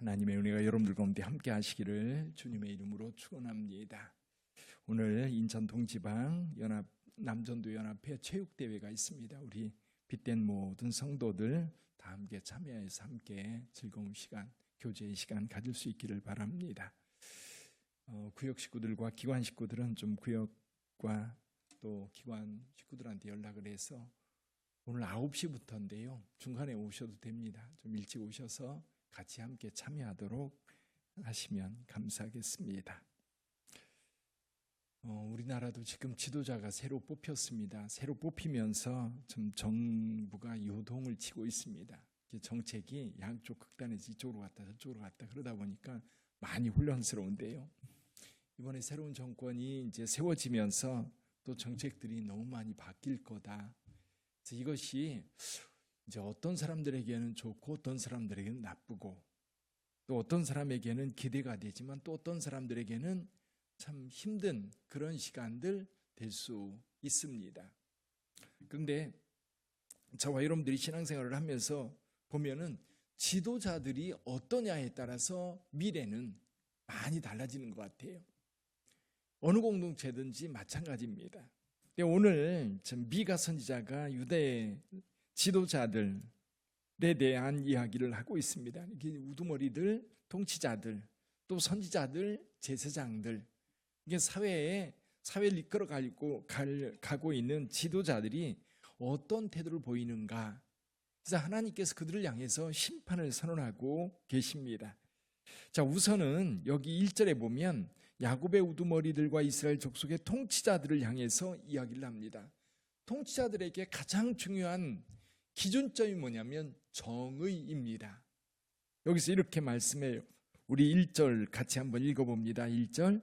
하나님의 은혜가 여러분들 가운데 함께 하시기를 주님의 이름으로 축원합니다. 오늘 인천 동지방 연합 남전도 연합회 체육대회가 있습니다. 우리 빗된 모든 성도들 다 함께 참여해서 함께 즐거운 시간, 교제의 시간 가질 수 있기를 바랍니다. 구역 식구들과 기관 식구들은 좀 구역과 또 기관 식구들한테 연락을 해서 오늘 9시부터인데요. 중간에 오셔도 됩니다. 좀 일찍 오셔서 같이 함께 참여하도록 하시면 감사하겠습니다. 우리나라도 지금 지도자가 새로 뽑혔습니다. 새로 뽑히면서 좀 정부가 요동을 치고 있습니다. 정책이 양쪽 극단에서 이쪽으로 갔다 저쪽으로 갔다 그러다 보니까 많이 혼란스러운데요. 이번에 새로운 정권이 이제 세워지면서 또 정책들이 너무 많이 바뀔 거다. 그래서 이것이 이제 어떤 사람들에게는 좋고 어떤 사람들에게는 나쁘고 또 어떤 사람에게는 기대가 되지만 또 어떤 사람들에게는 참 힘든 그런 시간들 될 수 있습니다. 그런데 저와 여러분들이 신앙생활을 하면서 보면은 지도자들이 어떠냐에 따라서 미래는 많이 달라지는 것 같아요. 어느 공동체든지 마찬가지입니다. 오늘 미가 선지자가 유대의 지도자들에 대한 이야기를 하고 있습니다. 우두머리들, 통치자들, 또 선지자들, 제사장들, 이게 사회를 이끌어 가고 있는 지도자들이 어떤 태도를 보이는가? 그래서 하나님께서 그들을 향해서 심판을 선언하고 계십니다. 자, 우선은 여기 1절에 보면 야곱의 우두머리들과 이스라엘 족속의 통치자들을 향해서 이야기를 합니다. 통치자들에게 가장 중요한 기준점이 뭐냐면 정의입니다. 여기서 이렇게 말씀해요. 우리 1절 같이 한번 읽어봅니다. 1절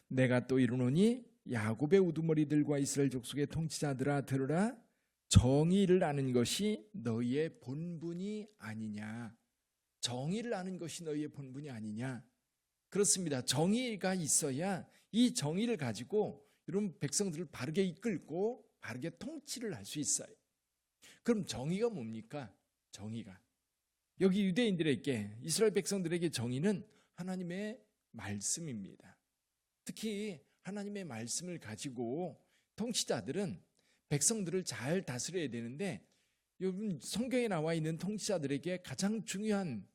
내가 또 이르노니 야곱의 우두머리들과 이스라엘 족속의 통치자들아 들으라. 정의를 아는 것이 너희의 본분이 아니냐. 정의를 아는 것이 너희의 본분이 아니냐. 그렇습니다. 정의가 있어야 이 정의를 가지고 여러분 백성들을 바르게 이끌고 바르게 통치를 할 수 있어요. 그럼 정의가 뭡니까? 정의가 여기 유대인들에게 이스라엘 백성들에게 정의는 하나님의 말씀입니다. 특히 하나님의 말씀을 가지고 통치자들은 백성들을 잘 다스려야 되는데 여러분 성경에 나와 있는 통치자들에게 가장 중요한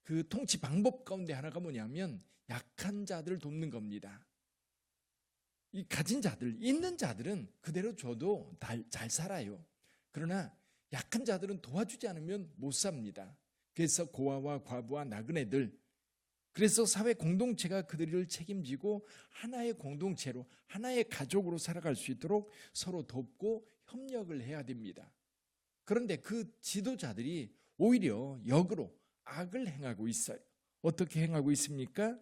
그 통치 방법 가운데 하나가 뭐냐면 약한 자들을 돕는 겁니다. 이 가진 자들, 있는 자들은 그대로 줘도 잘 살아요. 그러나 약한 자들은 도와주지 않으면 못 삽니다. 그래서 고아와 과부와 나그네들, 그래서 사회 공동체가 그들을 책임지고 하나의 공동체로 하나의 가족으로 살아갈 수 있도록 서로 돕고 협력을 해야 됩니다. 그런데 그 지도자들이 오히려 역으로 악을 행하고 있어요. 어떻게 행하고 있습니까?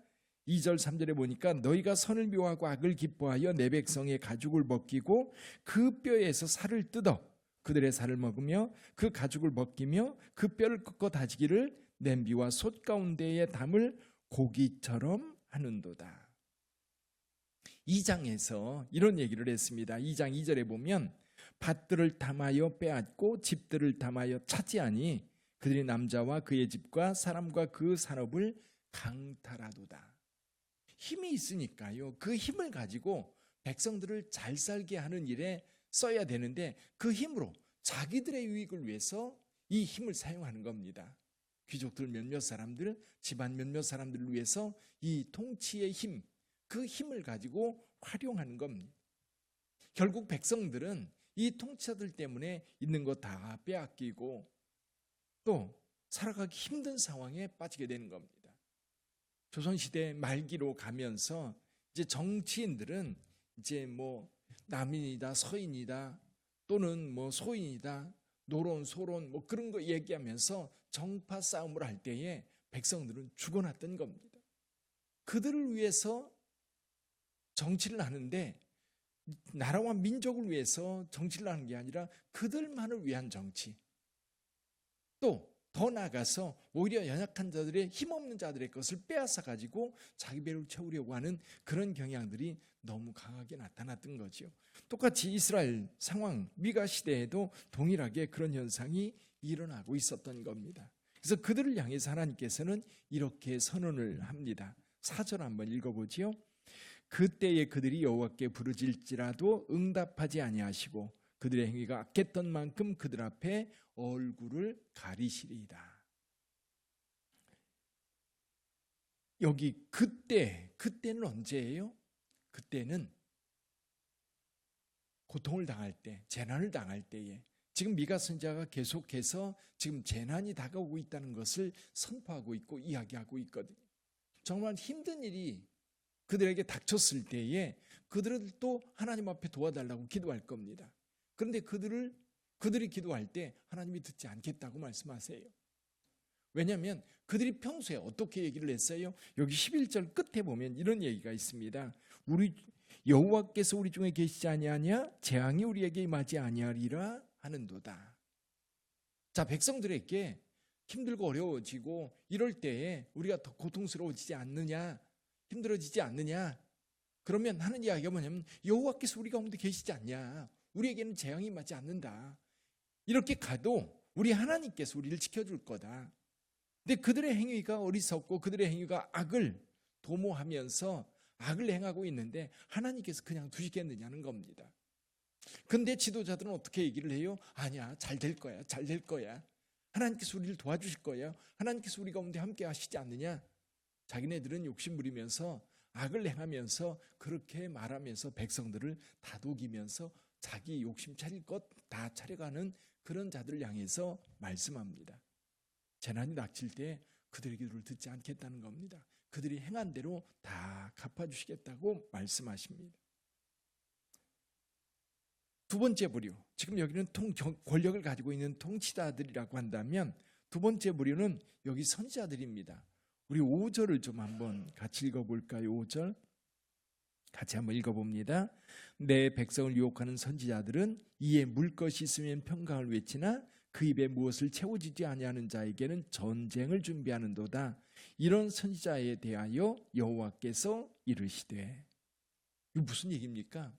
2절 3절에 보니까 너희가 선을 미워하고 악을 기뻐하여 내 백성의 가죽을 벗기고 그 뼈에서 살을 뜯어 그들의 살을 먹으며 그 가죽을 벗기며 그 뼈를 꺾어 다지기를 냄비와 솥 가운데에 담을 고기처럼 하는도다. 2장에서 이런 얘기를 했습니다. 2장 2절에 보면 밭들을 탐하여 빼앗고 집들을 탐하여 차지하니 그들이 남자와 그의 집과 사람과 그 산업을 강탈하도다. 힘이 있으니까요. 그 힘을 가지고 백성들을 잘 살게 하는 일에 써야 되는데 그 힘으로 자기들의 유익을 위해서 이 힘을 사용하는 겁니다. 귀족들 몇몇 사람들, 집안 몇몇 사람들을 위해서 이 통치의 힘, 그 힘을 가지고 활용하는 겁니다. 결국 백성들은 이 통치자들 때문에 있는 거 다 빼앗기고 또 살아가기 힘든 상황에 빠지게 되는 겁니다. 조선시대 말기로 가면서 이제 정치인들은 이제 뭐 남인이다, 서인이다, 또는 뭐 소인이다, 노론, 소론 뭐 그런 거 얘기하면서 정파 싸움을 할 때에 백성들은 죽어났던 겁니다. 그들을 위해서 정치를 하는데 나라와 민족을 위해서 정치를 하는 게 아니라 그들만을 위한 정치. 또 더 나아가서 오히려 연약한 자들의 힘없는 자들의 것을 빼앗아 가지고 자기 배를 채우려고 하는 그런 경향들이 너무 강하게 나타났던 거죠. 똑같이 이스라엘 상황 미가 시대에도 동일하게 그런 현상이 일어나고 있었던 겁니다. 그래서 그들을 향해서 하나님께서는 이렇게 선언을 합니다. 4절 한번 읽어보지요. 그때에 그들이 여호와께 부르짖을지라도 응답하지 아니하시고 그들의 행위가 악했던 만큼 그들 앞에 얼굴을 가리시리이다. 여기 그때는 언제예요? 그때는 고통을 당할 때, 재난을 당할 때에, 지금 미가 선지자가 계속해서 지금 재난이 다가오고 있다는 것을 선포하고 있고 이야기하고 있거든요. 정말 힘든 일이 그들에게 닥쳤을 때에 그들은 또 하나님 앞에 도와달라고 기도할 겁니다. 그런데 그들이 기도할 때 하나님이 듣지 않겠다고 말씀하세요. 왜냐하면 그들이 평소에 어떻게 얘기를 했어요? 여기 11절 끝에 보면 이런 얘기가 있습니다. 우리 여호와께서 우리 중에 계시지 아니하냐? 재앙이 우리에게 임하지 아니하리라 하는도다. 자, 백성들에게 힘들고 어려워지고 이럴 때에 우리가 더 고통스러워지지 않느냐? 힘들어지지 않느냐? 그러면 하는 이야기가 뭐냐면 여호와께서 우리 가운데 계시지 않냐? 우리에게는 재앙이 임하지 않는다. 이렇게 가도 우리 하나님께서 우리를 지켜줄 거다. 근데 그들의 행위가 어리석고 그들의 행위가 악을 도모하면서 악을 행하고 있는데 하나님께서 그냥 두시겠느냐는 겁니다. 근데 지도자들은 어떻게 얘기를 해요? 아니야, 잘 될 거야, 잘 될 거야. 하나님께서 우리를 도와주실 거야. 하나님께서 우리 가운데 함께 하시지 않느냐? 자기네들은 욕심 부리면서 악을 행하면서 그렇게 말하면서 백성들을 다독이면서 자기 욕심 차릴 것 다 차려가는 그런 자들을 향해서 말씀합니다. 재난이 닥칠 때 그들의 기도를 듣지 않겠다는 겁니다. 그들이 행한 대로 다 갚아주시겠다고 말씀하십니다. 두 번째 부류, 지금 여기는 권력을 가지고 있는 통치자들이라고 한다면 두 번째 부류는 여기 선지자들입니다. 우리 5절을 좀 한번 같이 읽어볼까요? 5절 같이 한번 읽어봅니다. 내 백성을 유혹하는 선지자들은 이에 물 것이 있으면 평강을 외치나 그 입에 무엇을 채워지지 아니하는 자에게는 전쟁을 준비하는도다. 이런 선지자에 대하여 여호와께서 이르시되. 이거 무슨 얘기입니까?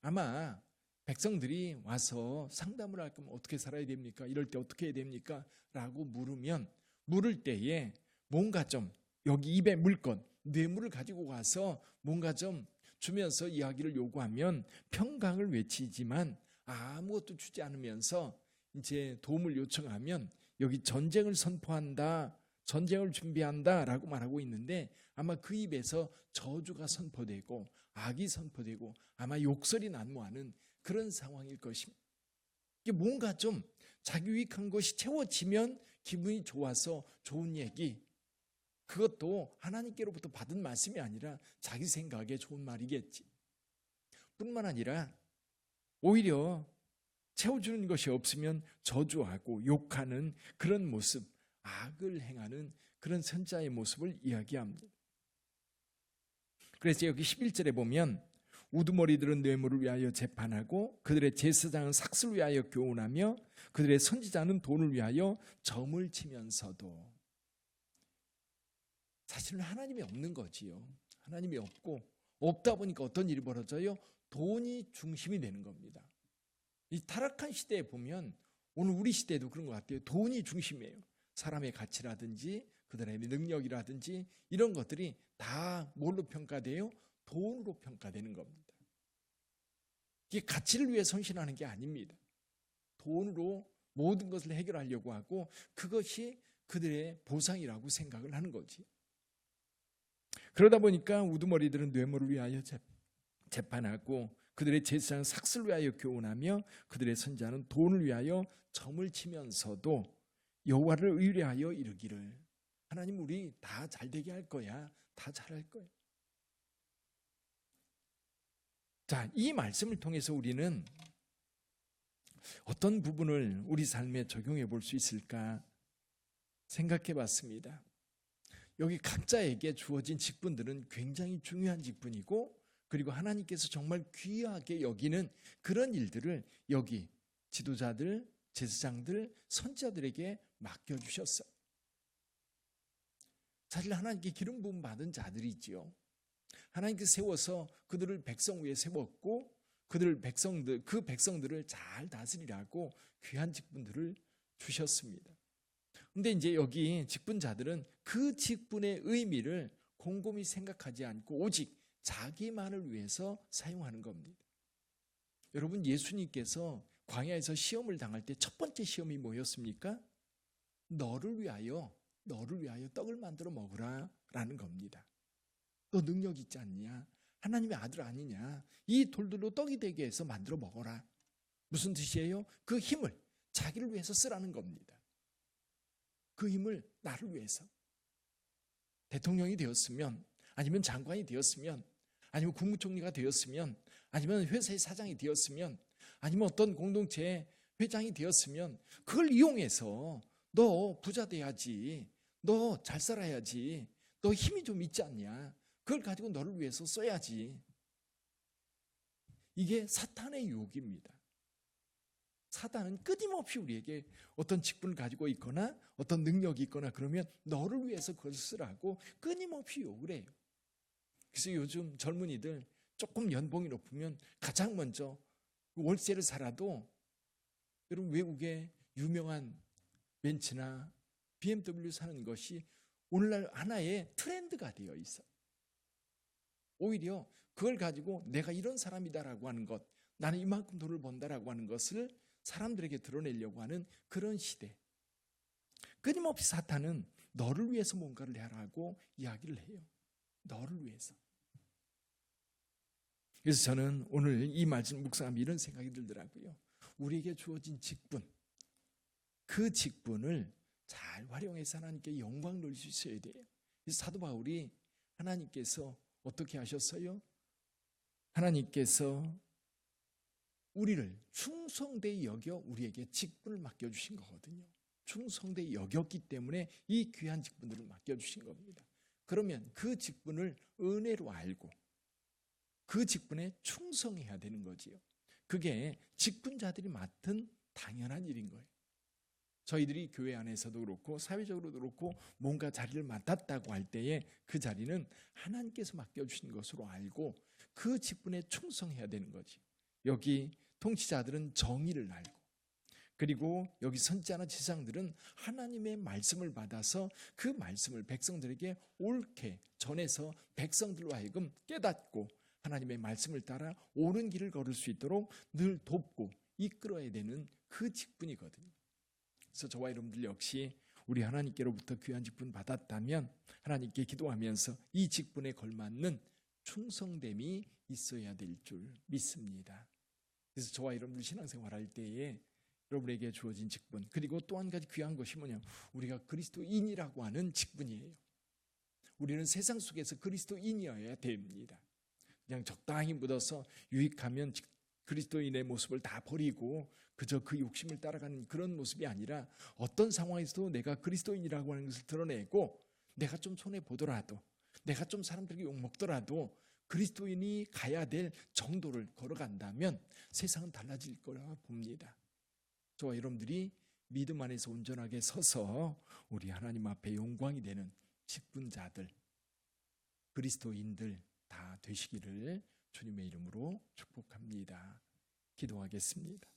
아마 백성들이 와서 상담을 할 거면 어떻게 살아야 됩니까? 이럴 때 어떻게 해야 됩니까? 라고 물을 때에 뭔가 좀 여기 입에 물 것, 뇌물을 가지고 와서 뭔가 좀 주면서 이야기를 요구하면 평강을 외치지만 아무것도 주지 않으면서 이제 도움을 요청하면 여기 전쟁을 선포한다, 전쟁을 준비한다 라고 말하고 있는데 아마 그 입에서 저주가 선포되고 악이 선포되고 아마 욕설이 난무하는 그런 상황일 것입니다. 이게 뭔가 좀 자기 유익한 것이 채워지면 기분이 좋아서 좋은 얘기, 그것도 하나님께로부터 받은 말씀이 아니라 자기 생각에 좋은 말이겠지. 뿐만 아니라 오히려 채워주는 것이 없으면 저주하고 욕하는 그런 모습, 악을 행하는 그런 선자의 모습을 이야기합니다. 그래서 여기 11절에 보면 우두머리들은 뇌물을 위하여 재판하고 그들의 제사장은 삭슬을 위하여 교훈하며 그들의 선지자는 돈을 위하여 점을 치면서도. 사실은 하나님이 없는 거지요. 하나님이 없다 보니까 어떤 일이 벌어져요? 돈이 중심이 되는 겁니다. 이 타락한 시대에 보면 오늘 우리 시대에도 그런 것 같아요. 돈이 중심이에요. 사람의 가치라든지 그들의 능력이라든지 이런 것들이 다 뭘로 평가돼요? 돈으로 평가되는 겁니다. 이게 가치를 위해 헌신하는 게 아닙니다. 돈으로 모든 것을 해결하려고 하고 그것이 그들의 보상이라고 생각을 하는 거지. 그러다 보니까 우두머리들은 뇌물을 위하여 재판하고 그들의 제사장은 삭슬을 위하여 교훈하며 그들의 선지자는 돈을 위하여 점을 치면서도 여호와를 의뢰하여 이르기를 하나님 우리 다 잘되게 할 거야. 다 잘할 거야. 자, 이 말씀을 통해서 우리는 어떤 부분을 우리 삶에 적용해 볼 수 있을까 생각해 봤습니다. 여기 각자에게 주어진 직분들은 굉장히 중요한 직분이고 그리고 하나님께서 정말 귀하게 여기는 그런 일들을 여기 지도자들, 제사장들, 선지자들에게 맡겨주셨어요. 사실 하나님께 기름 부음 받은 자들이지요. 하나님께서 세워서 그들을 백성 위에 세웠고 그 백성들을 잘 다스리라고 귀한 직분들을 주셨습니다. 근데 이제 여기 직분자들은 그 직분의 의미를 곰곰이 생각하지 않고 오직 자기만을 위해서 사용하는 겁니다. 여러분, 예수님께서 광야에서 시험을 당할 때 첫 번째 시험이 뭐였습니까? 너를 위하여 떡을 만들어 먹으라 라는 겁니다. 너 능력 있지 않냐? 하나님의 아들 아니냐? 이 돌들로 떡이 되게 해서 만들어 먹어라. 무슨 뜻이에요? 그 힘을 자기를 위해서 쓰라는 겁니다. 그 힘을 나를 위해서. 대통령이 되었으면, 아니면 장관이 되었으면, 아니면 국무총리가 되었으면, 아니면 회사의 사장이 되었으면, 아니면 어떤 공동체의 회장이 되었으면 그걸 이용해서 너 부자 돼야지, 너 잘 살아야지, 너 힘이 좀 있지 않냐, 그걸 가지고 너를 위해서 써야지. 이게 사탄의 유혹입니다. 사탄은 끊임없이 우리에게 어떤 직분을 가지고 있거나 어떤 능력이 있거나 그러면 너를 위해서 그걸 쓰라고 끊임없이 욕을 해요. 그래서 요즘 젊은이들 조금 연봉이 높으면 가장 먼저 월세를 살아도, 여러분, 외국의 유명한 벤츠나 BMW 사는 것이 오늘날 하나의 트렌드가 되어 있어. 오히려 그걸 가지고 내가 이런 사람이다라고 하는 것, 나는 이만큼 돈을 번다라고 하는 것을 사람들에게 드러내려고 하는 그런 시대. 끊임없이 사탄은 너를 위해서 뭔가를 하라고 이야기를 해요. 너를 위해서. 그래서 저는 오늘 이 말씀 묵상하면 이런 생각이 들더라고요. 우리에게 주어진 직분, 그 직분을 잘 활용해서 하나님께 영광 돌릴 수 있어야 돼요. 그래서 사도 바울이 하나님께서 어떻게 하셨어요? 하나님께서 우리를 충성되이 여겨 우리에게 직분을 맡겨주신 거거든요. 충성되이 여겼기 때문에 이 귀한 직분들을 맡겨주신 겁니다. 그러면 그 직분을 은혜로 알고 그 직분에 충성해야 되는 거지요. 그게 직분자들이 맡은 당연한 일인 거예요. 저희들이 교회 안에서도 그렇고 사회적으로도 그렇고 뭔가 자리를 맡았다고 할 때에 그 자리는 하나님께서 맡겨주신 것으로 알고 그 직분에 충성해야 되는 거지. 여기 통치자들은 정의를 알고, 그리고 여기 선지자나 제사장들은 하나님의 말씀을 받아서 그 말씀을 백성들에게 옳게 전해서 백성들로 하여금 깨닫고 하나님의 말씀을 따라 옳은 길을 걸을 수 있도록 늘 돕고 이끌어야 되는 그 직분이거든요. 그래서 저와 여러분들 역시 우리 하나님께로부터 귀한 직분 받았다면 하나님께 기도하면서 이 직분에 걸맞는 충성됨이 있어야 될 줄 믿습니다. 그래서 저와 여러분들 신앙생활 할 때에 여러분에게 주어진 직분, 그리고 또 한 가지 귀한 것이 뭐냐, 우리가 그리스도인이라고 하는 직분이에요. 우리는 세상 속에서 그리스도인이어야 됩니다. 그냥 적당히 묻어서 유익하면 그리스도인의 모습을 다 버리고 그저 그 욕심을 따라가는 그런 모습이 아니라 어떤 상황에서도 내가 그리스도인이라고 하는 것을 드러내고, 내가 좀 손해보더라도, 내가 좀 사람들에게 욕먹더라도 그리스도인이 가야 될 정도를 걸어간다면 세상은 달라질 거라 봅니다. 저와 여러분들이 믿음 안에서 온전하게 서서 우리 하나님 앞에 영광이 되는 직분자들, 그리스도인들 다 되시기를 주님의 이름으로 축복합니다. 기도하겠습니다.